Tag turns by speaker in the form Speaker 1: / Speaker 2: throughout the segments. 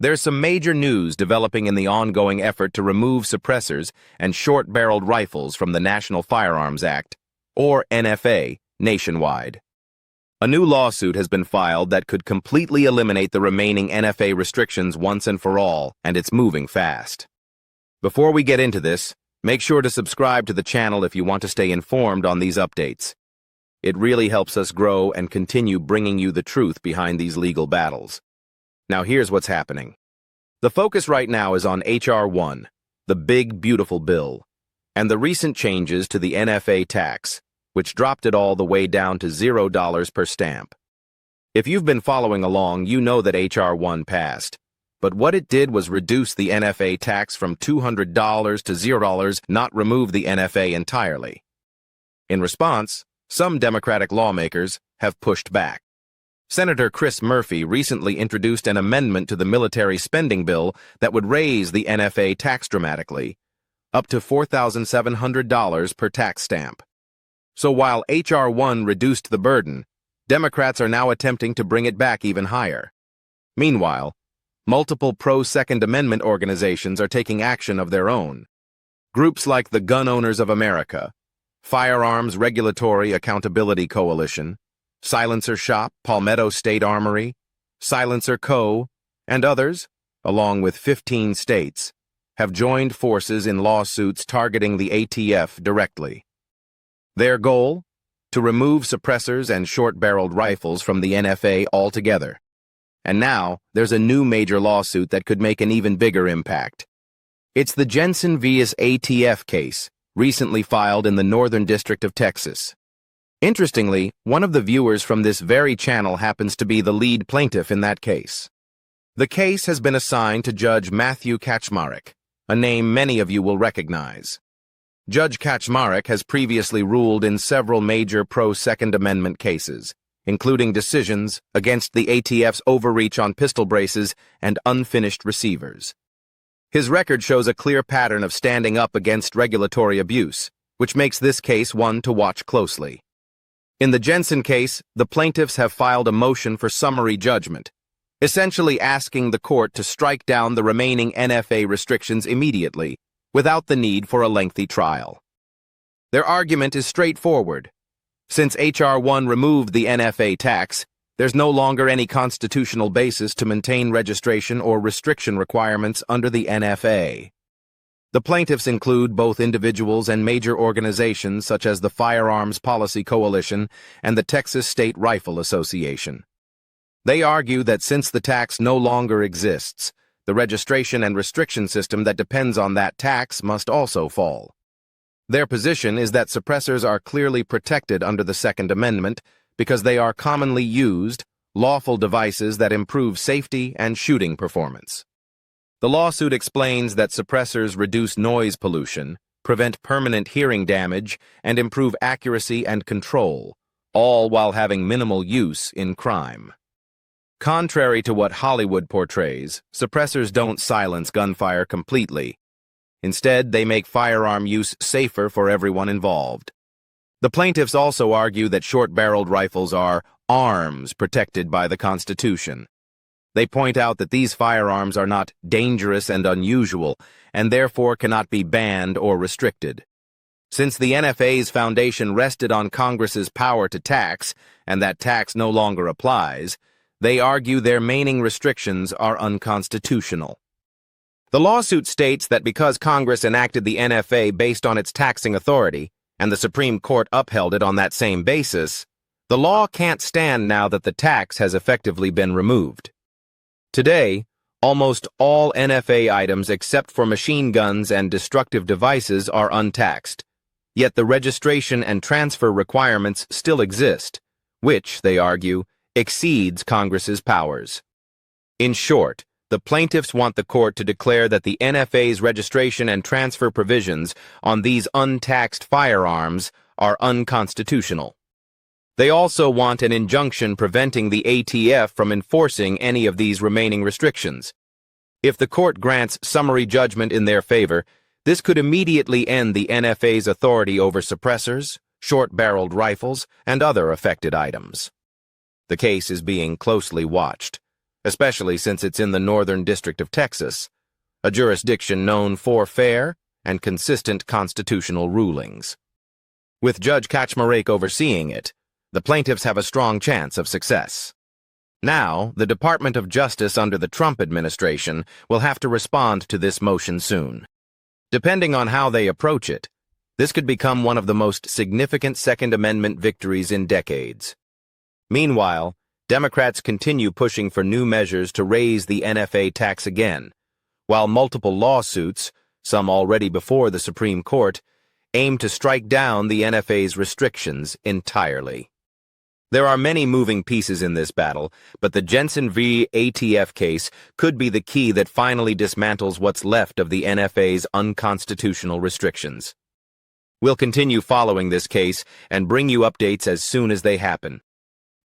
Speaker 1: There's some major news developing in the ongoing effort to remove suppressors and short-barreled rifles from the National Firearms Act, or NFA, nationwide. A new lawsuit has been filed that could completely eliminate the remaining NFA restrictions once and for all, and it's moving fast. Before we get into this, make sure to subscribe to the channel if you want to stay informed on these updates. It really helps us grow and continue bringing you the truth behind these legal battles. Now here's what's happening. The focus right now is on H.R. 1, the big, beautiful bill, and the recent changes to the NFA tax, which dropped it all the way down to $0 per stamp. If you've been following along, you know that H.R. 1 passed, but what it did was reduce the NFA tax from $200 to $0, not remove the NFA entirely. In response, some Democratic lawmakers have pushed back. Senator Chris Murphy recently introduced an amendment to the military spending bill that would raise the NFA tax dramatically, up to $4,700 per tax stamp. So while H.R. 1 reduced the burden, Democrats are now attempting to bring it back even higher. Meanwhile, multiple pro-Second Amendment organizations are taking action of their own. Groups like the Gun Owners of America, Firearms Regulatory Accountability Coalition, Silencer Shop, Palmetto State Armory, Silencer Co., and others, along with 15 states, have joined forces in lawsuits targeting the ATF directly. Their goal? To remove suppressors and short-barreled rifles from the NFA altogether. And now, there's a new major lawsuit that could make an even bigger impact. It's the Jensen vs. ATF case, recently filed in the Northern District of Texas. Interestingly, one of the viewers from this very channel happens to be the lead plaintiff in that case. The case has been assigned to Judge Matthew Kacsmaryk, a name many of you will recognize. Judge Kacsmaryk has previously ruled in several major pro-Second Amendment cases, including decisions against the ATF's overreach on pistol braces and unfinished receivers. His record shows a clear pattern of standing up against regulatory abuse, which makes this case one to watch closely. In the Jensen case, the plaintiffs have filed a motion for summary judgment, essentially asking the court to strike down the remaining NFA restrictions immediately, without the need for a lengthy trial. Their argument is straightforward. Since H.R. 1 removed the NFA tax, there's no longer any constitutional basis to maintain registration or restriction requirements under the NFA. The plaintiffs include both individuals and major organizations such as the Firearms Policy Coalition and the Texas State Rifle Association. They argue that since the tax no longer exists, the registration and restriction system that depends on that tax must also fall. Their position is that suppressors are clearly protected under the Second Amendment because they are commonly used, lawful devices that improve safety and shooting performance. The lawsuit explains that suppressors reduce noise pollution, prevent permanent hearing damage, and improve accuracy and control, all while having minimal use in crime. Contrary to what Hollywood portrays, suppressors don't silence gunfire completely. Instead, they make firearm use safer for everyone involved. The plaintiffs also argue that short-barreled rifles are arms protected by the Constitution. They point out that these firearms are not dangerous and unusual, and therefore cannot be banned or restricted. Since the NFA's foundation rested on Congress's power to tax, and that tax no longer applies, they argue their remaining restrictions are unconstitutional. The lawsuit states that because Congress enacted the NFA based on its taxing authority, and the Supreme Court upheld it on that same basis, the law can't stand now that the tax has effectively been removed. Today, almost all NFA items except for machine guns and destructive devices are untaxed, yet the registration and transfer requirements still exist, which, they argue, exceeds Congress's powers. In short, the plaintiffs want the court to declare that the NFA's registration and transfer provisions on these untaxed firearms are unconstitutional. They also want an injunction preventing the ATF from enforcing any of these remaining restrictions. If the court grants summary judgment in their favor, this could immediately end the NFA's authority over suppressors, short-barreled rifles, and other affected items. The case is being closely watched. especially since it's in the Northern District of Texas, a jurisdiction known for fair and consistent constitutional rulings. With Judge Kacsmaryk overseeing it, the plaintiffs have a strong chance of success. Now, the Department of Justice under the Trump administration will have to respond to this motion soon. Depending on how they approach it, this could become one of the most significant Second Amendment victories in decades. Meanwhile, Democrats continue pushing for new measures to raise the NFA tax again, while multiple lawsuits, some already before the Supreme Court, aim to strike down the NFA's restrictions entirely. There are many moving pieces in this battle, but the Jensen v. ATF case could be the key that finally dismantles what's left of the NFA's unconstitutional restrictions. We'll continue following this case and bring you updates as soon as they happen.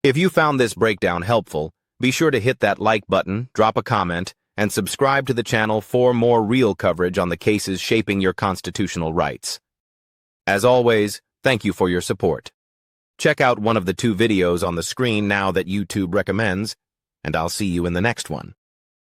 Speaker 1: If you found this breakdown helpful, be sure to hit that like button, drop a comment, and subscribe to the channel for more real coverage on the cases shaping your constitutional rights. As always, thank you for your support. Check out one of the 2 videos on the screen now that YouTube recommends, and I'll see you in the next one.